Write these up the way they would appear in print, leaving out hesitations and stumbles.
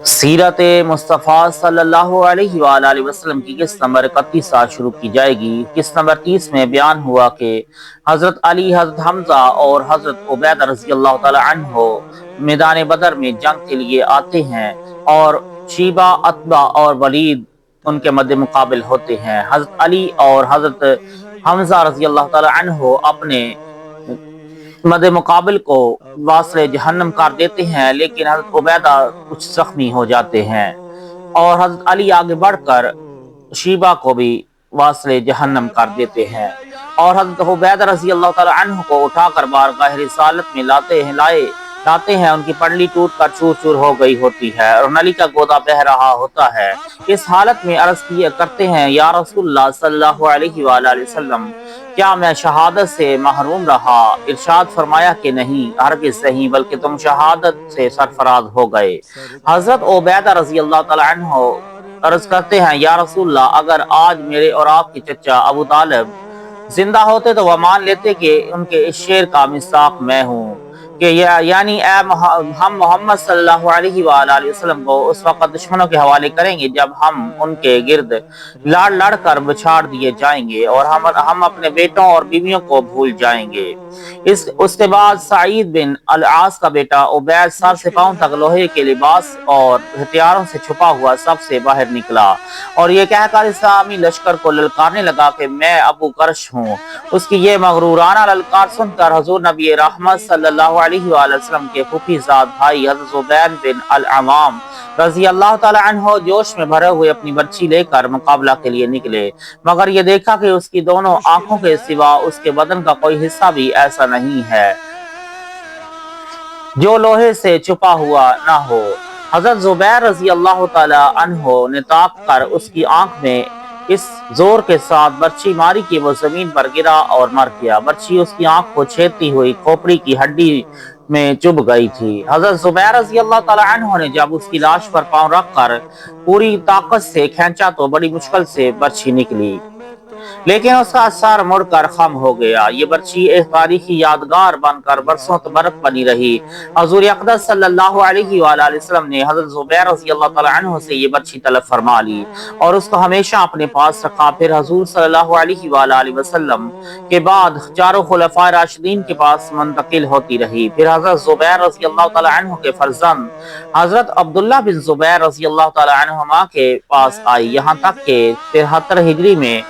سیرت مصطفیٰ صلی اللہ علیہ وآلہ وسلم کی قسط نمبر 31 آج شروع کی جائے گی۔ قسط نمبر 30 میں بیان ہوا کہ حضرت علی، حضرت حمزہ اور حضرت عبیدہ رضی اللہ تعالی عنہ میدان بدر میں جنگ کے لیے آتے ہیں اور شیبہ، عتبہ اور ولید ان کے مد مقابل ہوتے ہیں۔ حضرت علی اور حضرت حمزہ رضی اللہ تعالی عنہ اپنے مد مقابل کو واصل جہنم کر دیتے ہیں، لیکن حضرت عبیدہ کچھ زخمی ہو جاتے ہیں اور حضرت علی آگے بڑھ کر شیبہ کو بھی واصل جہنم کر دیتے ہیں اور حضرت عبیدہ رضی اللہ تعالی عنہ کو اٹھا کر بارگاہ رسالت میں لاتے ہیں۔ ان کی پنڈلی ٹوٹ کر چور چور ہو گئی ہوتی ہے اور نلی کا گودا بہہ رہا ہوتا ہے۔ اس حالت میں عرض کرتے ہیں، یا رسول اللہ صلی اللہ علیہ وآلہ وسلم، کیا میں شہادت سے محروم رہا؟ ارشاد فرمایا کہ نہیں، ہرگز نہیں، بلکہ تم شہادت سے سرفراز ہو گئے۔ حضرت عبیدہ رضی اللہ تعالی عنہ عرض کرتے ہیں، یا رسول اللہ، اگر آج میرے اور آپ کے چچا ابو طالب زندہ ہوتے تو وہ مان لیتے کہ ان کے اس شعر کا مصداق میں ہوں، کہ یعنی ہم محمد صلی اللہ علیہ وآلہ وسلم کو اس وقت دشمنوں کے حوالے کریں گے جب ہم ان کے گرد لڑ لڑ کر بچھاڑ دیے جائیں گے اور ہم اپنے بیٹوں اور بیویوں کو بھول جائیں گے۔ اس کے بعد سعید بن العاص کا بیٹا عبید سر سے پاؤں تک لوہے کے لباس اور ہتھیاروں سے چھپا ہوا سب سے باہر نکلا اور یہ کہہ کر اسلامی لشکر کو للکارنے لگا کہ میں ابو کرش ہوں۔ اس کی یہ مغرورانہ للکار سن کر حضور نبی رحمت صلی اللہ علیہ وآلہ وسلم کے پھوپھی زاد بھائی حضرت زبیر بن العوام رضی اللہ تعالی عنہ جوش میں بھرے ہوئے اپنی برچھی لے کر مقابلہ کے لیے نکلے، مگر یہ دیکھا کہ اس کی دونوں آنکھوں کے سوا اس کے بدن کا کوئی حصہ بھی ایسا نہیں ہے جو لوہے سے چھپا ہوا نہ ہو۔ حضرت زبیر رضی اللہ تعالی عنہ نے تاک کر اس کی آنکھ میں اس زور کے ساتھ برچھی ماری کہ وہ زمین پر گرا اور مر گیا۔ برچھی اس کی آنکھ کو چھیدتی ہوئی کھوپڑی کی ہڈی میں چبھ گئی تھی۔ حضرت زبیر رضی اللہ تعالی عنہ نے جب اس کی لاش پر پاؤں رکھ کر پوری طاقت سے کھینچا تو بڑی مشکل سے برچھی نکلی، لیکن اس کا سر مڑ کر خم ہو گیا۔ یہ برچھی ایک تاریخی یادگار بن کر برسوں تبرک بنی رہی۔ حضور اقدس صلی اللہ علیہ وآلہ وسلم نے حضرت زبیر رضی اللہ تعالی عنہ سے یہ برچھی طلب فرما لی اور اس کو ہمیشہ اپنے پاس رکھا۔ پھر حضور صلی اللہ علیہ وآلہ وسلم کے بعد چاروں خلفائے راشدین کے پاس منتقل ہوتی رہی۔ پھر حضرت زبیر رضی اللہ تعالی عنہ کے فرزند حضرت عبداللہ بن زبیر رضی اللہ تعالی عنہما کے پاس آئی، یہاں تک کہ 73 ہجری میں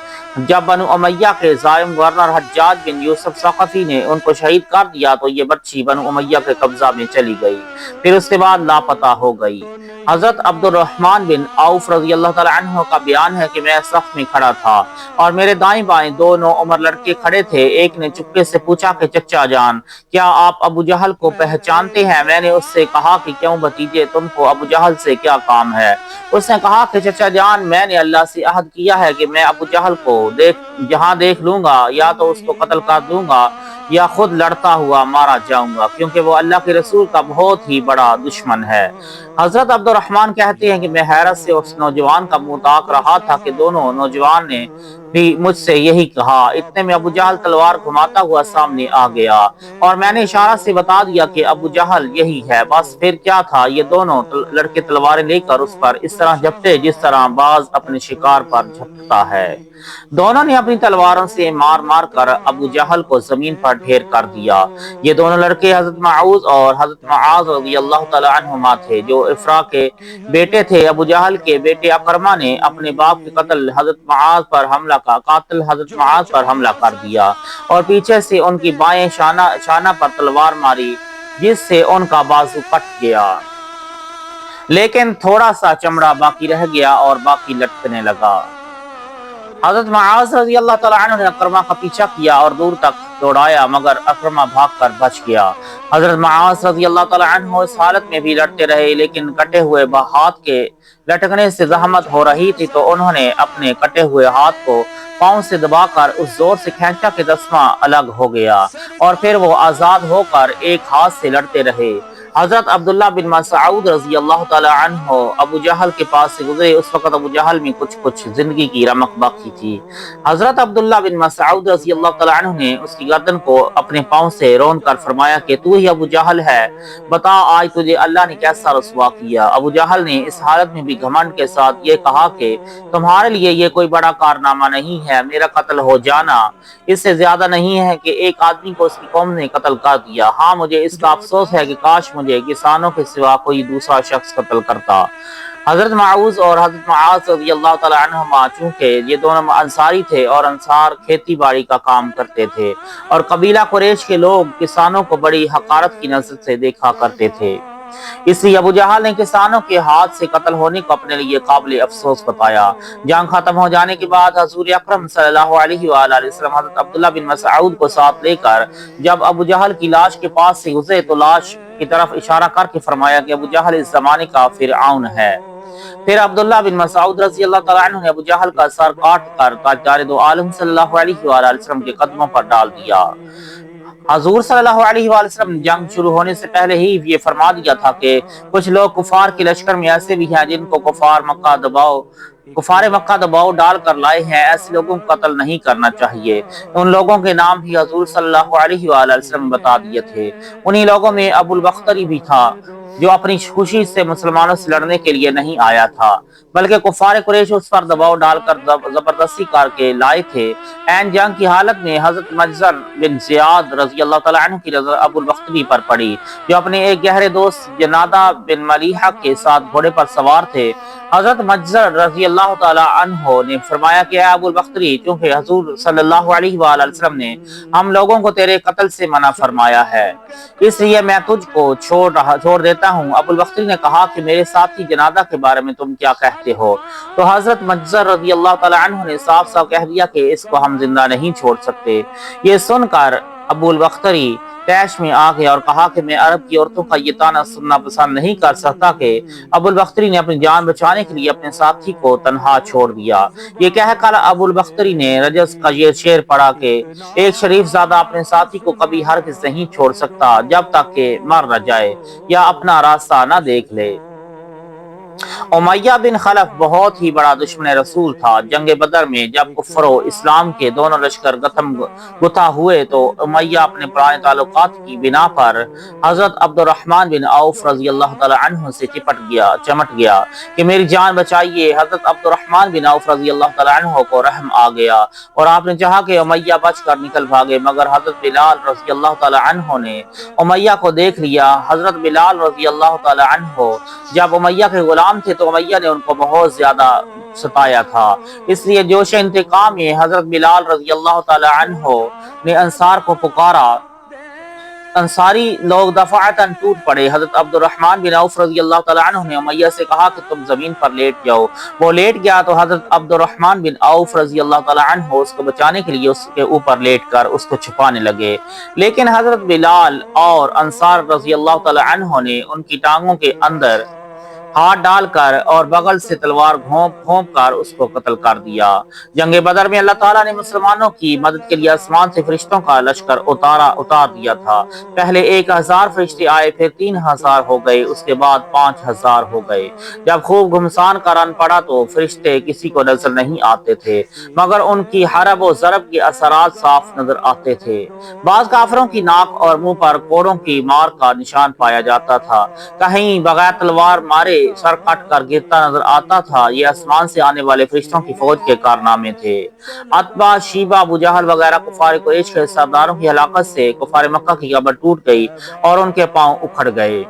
جب بنو امیہ کے ظالم گورنر حجاج بن یوسف ثقفی نے ان کو شہید کر دیا تو یہ برچھی بنو امیہ کے قبضہ میں چلی گئی، پھر اس کے بعد لاپتہ ہو گئی۔ حضرت عبد الرحمن بن عوف رضی اللہ تعالی عنہ کا بیان ہے کہ میں صف میں کھڑا تھا اور میرے دائیں بائیں دو نوعمر لڑکے کھڑے تھے۔ ایک نے چپکے سے پوچھا کہ چچا جان، کیا آپ ابو جہل کو پہچانتے ہیں؟ میں نے اس سے کہا کہ کیوں بھتیجے، تم کو ابو جہل سے کیا کام ہے؟ اس نے کہا کہ چچا جان، میں نے اللہ سے عہد کیا ہے کہ میں ابو جہل کو جہاں دیکھ لوں گا یا تو اس کو قتل کر دوں گا یا خود لڑتا ہوا مارا جاؤں گا، کیونکہ وہ اللہ کے رسول کا بہت ہی بڑا دشمن ہے۔ حضرت عبد الرحمن کہتے ہیں کہ میں حیرت سے اس نوجوان کا منہ تاک رہا تھا کہ دونوں نوجوان نے بھی مجھ سے یہی کہا۔ اتنے میں ابو جہل تلوار گھماتا ہوا سامنے آ گیا اور میں نے اشارہ سے بتا دیا کہ ابو جہل یہی ہے۔ بس پھر کیا تھا، یہ دونوں لڑکے تلواریں لے کر اس پر اس طرح جھپٹے جس طرح باز اپنے شکار پر جھپٹتا ہے۔ دونوں نے اپنی تلواروں سے مار مار کر ابو جہل کو زمین پر ڈھیر کر دیا۔ یہ دونوں لڑکے حضرت معوذ اور حضرت معاذ رضی اللہ تعالی عنہما تھے جو افرا کے بیٹے تھے۔ ابو جہل کے بیٹے اکرمہ نے اپنے باپ کے قاتل حضرت معاذ پر حملہ کر دیا اور پیچھے سے ان کی بائیں شانہ پر تلوار ماری جس سے ان کا بازو کٹ گیا، لیکن تھوڑا سا چمڑا باقی رہ گیا اور باقی لٹکنے لگا۔ حضرت معاذ رضی اللہ تعالی عنہ نے اکرمہ کا پیچھا کیا اور دور تک دوڑایا، مگر اکرمہ بھاگ کر بچ گیا۔ حضرت معاذ رضی اللہ تعالی عنہ اس حالت میں بھی لڑتے رہے، لیکن کٹے ہوئے ہاتھ کے لٹکنے سے زحمت ہو رہی تھی تو انہوں نے اپنے کٹے ہوئے ہاتھ کو پاؤں سے دبا کر اس زور سے کھینچا کہ تسمہ الگ ہو گیا اور پھر وہ آزاد ہو کر ایک ہاتھ سے لڑتے رہے۔ حضرت عبداللہ بن مسعود رضی اللہ تعالی عنہ ابو جہل کے پاس سے گزرے۔ اس وقت ابو جہل میں کچھ زندگی کی رمق باقی تھی۔ حضرت عبداللہ بن مسعود رضی اللہ تعالی عنہ نے اس کی گردن کو اپنے پاؤں سے رون کر فرمایا کہ تو ہی ابو جہل ہے، بتا آج تجھے اللہ نے کیسا رسوا کیا۔ ابو جہل نے اس حالت میں بھی گھمنڈ کے ساتھ یہ کہا کہ تمہارے لیے یہ کوئی بڑا کارنامہ نہیں ہے، میرا قتل ہو جانا اس سے زیادہ نہیں ہے کہ ایک آدمی کو اس کی قوم نے قتل کر دیا۔ ہاں مجھے اس کا افسوس ہے کہ کاش مجھے کسانوں کے سوا کوئی دوسرا شخص قتل کرتا۔ حضرت معوذ اور حضرت معاذ رضی اللہ تعالی عنہما چونکہ یہ دونوں انصاری تھے اور انصار کھیتی باڑی کا کام کرتے تھے اور قبیلہ قریش کے لوگ کسانوں کو بڑی حقارت کی نظر سے دیکھا کرتے تھے، اس لیے ابو جہل نے کسانوں کے ہاتھ سے قتل ہونے کو اپنے لیے قابل افسوس بتایا۔ جنگ ختم ہو جانے کے بعد حضور اکرم صلی اللہ علیہ وآلہ وسلم حضرت عبداللہ بن مسعود کو ساتھ لے کر جب ابو جہل کی لاش کے پاس سے گزرے تو لاش کی طرف اشارہ کر کے فرمایا کہ ابو جہل اس زمانے کا فرعون ہے۔ پھر عبداللہ بن مسعود رضی اللہ تعالیٰ عنہ نے ابو جہل کا سر کاٹ کر تاجدار دو عالم صلی اللہ علیہ وآلہ وسلم کے قدموں پر ڈال دیا۔ حضور صلی اللہ علیہ وآلہ وسلم نے جنگ شروع ہونے سے پہلے ہی یہ فرما دیا تھا کہ کچھ لوگ کفار کے لشکر میں ایسے بھی ہیں جن کو کفار مکہ دباؤ ڈال کر لائے ہیں، ایسے لوگوں کو قتل نہیں کرنا چاہیے۔ ان لوگوں کے نام بھی حضور صلی اللہ علیہ وآلہ وسلم نے بتا دیے تھے۔ انہی لوگوں میں ابو البختری بھی تھا جو اپنی خوشی سے مسلمانوں سے لڑنے کے لیے نہیں آیا تھا، بلکہ کفار قریش اس پر دباؤ ڈال کر زبردستی کر کے لائے تھے۔ این جنگ کی حالت میں حضرت مجزر بن زیاد رضی اللہ تعالیٰ عنہ کی نظر ابو البختری پر پڑی جو اپنے ایک گہرے دوست جنادہ بن ملیحہ کے ساتھ گھوڑے پر سوار تھے۔ حضرت مجزر رضی اللہ تعالیٰ عنہ نے فرمایا کہ اے ابو البختری، چونکہ حضور صلی اللہ علیہ وآلہ وسلم نے ہم لوگوں کو تیرے قتل سے منع فرمایا ہے، اس لیے میں تجھ کو چھوڑ دیتا ہوں۔ ابو البختری نے کہا کہ میرے ساتھی جنادہ کے بارے میں تم کیا کہتے ہو؟ تو حضرت مجزر رضی اللہ تعالیٰ عنہ نے صاف کہہ دیا کہ اس کو ہم زندہ نہیں چھوڑ سکتے۔ یہ سن کر ابو البختری طیش میں آ گیا اور کہا کہ میں عرب کی عورتوں کا یہ طعنہ سننا پسند نہیں کر سکتا کہ ابو البختری نے اپنی جان بچانے کے لیے اپنے ساتھی کو تنہا چھوڑ دیا۔ یہ کہہ کر ابو البختری نے رجز کا یہ شعر پڑھا کہ ایک شریف زادہ اپنے ساتھی کو کبھی ہرگز نہیں چھوڑ سکتا جب تک کہ مر نہ جائے یا اپنا راستہ نہ دیکھ لے۔ امیہ بن خلف بہت ہی بڑا دشمن رسول تھا۔ جنگ بدر میں جب کفر و اسلام کے دونوں لشکر گتھا ہوئے تو امیہ اپنے پرانے تعلقات کی بنا پر حضرت عبد الرحمن بن عوف رضی اللہ تعالی عنہ سے چمٹ گیا کہ میری جان بچائیے۔ حضرت عبد الرحمن بن عوف رضی اللہ تعالی عنہ کو رحم آ گیا اور آپ نے چاہا کہ امیہ بچ کر نکل بھاگے، مگر حضرت بلال رضی اللہ تعالی عنہ نے امیہ کو دیکھ لیا۔ حضرت بلال رضی اللہ تعالی عنہ جب امیہ کے غلام تھے تو امیہ نے ان کو بہت زیادہ ستایا تھا، اس لیے جوش انتقام میں حضرت بلال رضی اللہ تعالی عنہ نے انصار کو پکارا۔ انصاری لوگ دفعتاً ٹوٹ پڑے۔ حضرت عبد الرحمن بن عوف رضی اللہ تعالی عنہ نے امیہ سے کہا کہ تم زمین پر لیٹ جاؤ۔ وہ لیٹ گیا تو حضرت عبد الرحمن بن عوف رضی اللہ تعالی عنہ اس کو بچانے کے لیے اس کے اوپر لیٹ کر اس کو چھپانے لگے، لیکن حضرت بلال اور انصار رضی اللہ تعالی عنہ نے ان کی ٹانگوں کے اندر ہاتھ ڈال کر اور بغل سے تلوار گھونپ کر اس کو قتل کر دیا۔ جنگ بدر میں اللہ تعالیٰ نے مسلمانوں کی مدد کے لیے آسمان سے فرشتوں کا لشکر اتار دیا تھا۔ پہلے 1000 فرشتے آئے، پھر 3000 ہو گئے، اس کے بعد 5000 ہو گئے۔ جب خوب گھمسان کا رن پڑا تو فرشتے کسی کو نظر نہیں آتے تھے، مگر ان کی حرب و ضرب کے اثرات صاف نظر آتے تھے۔ بعض کافروں کی ناک اور منہ پر کوڑوں کی مار کا نشان پایا جاتا تھا، کہیں بغیر تلوار مارے سر کٹ کر گرتا نظر آتا تھا۔ یہ آسمان سے آنے والے فرشتوں کی فوج کے کارنامے تھے۔ عتبہ، شیبہ، ابو جہل وغیرہ کفار قریش کے سرداروں کی ہلاکت سے کفار مکہ کی قبر ٹوٹ گئی اور ان کے پاؤں اکھڑ گئے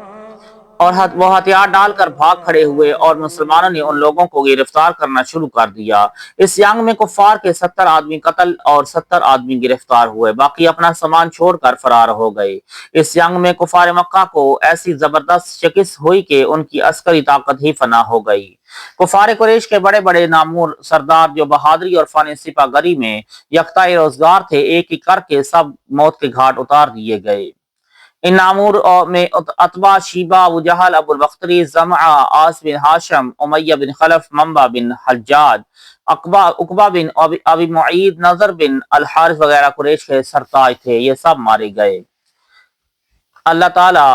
اور وہ ہتھیار ڈال کر بھاگ کھڑے ہوئے اور مسلمانوں نے ان لوگوں کو گرفتار کرنا شروع کر دیا۔ اس جنگ میں کفار کے 70 آدمی قتل اور 70 آدمی گرفتار ہوئے، باقی اپنا سامان چھوڑ کر فرار ہو گئے۔ اس جنگ میں کفار مکہ کو ایسی زبردست شکست ہوئی کہ ان کی عسکری طاقت ہی فنا ہو گئی۔ کفار قریش کے بڑے بڑے نامور سردار جو بہادری اور فن سپہ گری میں یکتائے روزگار تھے، ایک ایک کر کے سب موت کے گھاٹ اتار دیے گئے۔ ان نامور میں عتبہ، شیبہ، ابو جہل، ابو البختری، زمعہ، عاص بن ہاشم، امیہ بن خلف، منبع بن حجاج، عقبہ بن ابی معید، نظر بن الحارث وغیرہ قریش کے سرتاج تھے، یہ سب مارے گئے۔ اللہ تعالی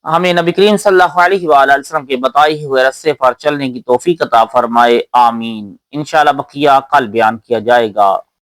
ہمیں نبی کریم صلی اللہ علیہ وآلہ وسلم کے بتائے ہوئے رستے پر چلنے کی توفیق عطا فرمائے، آمین۔ انشاءاللہ بقیہ کل بیان کیا جائے گا۔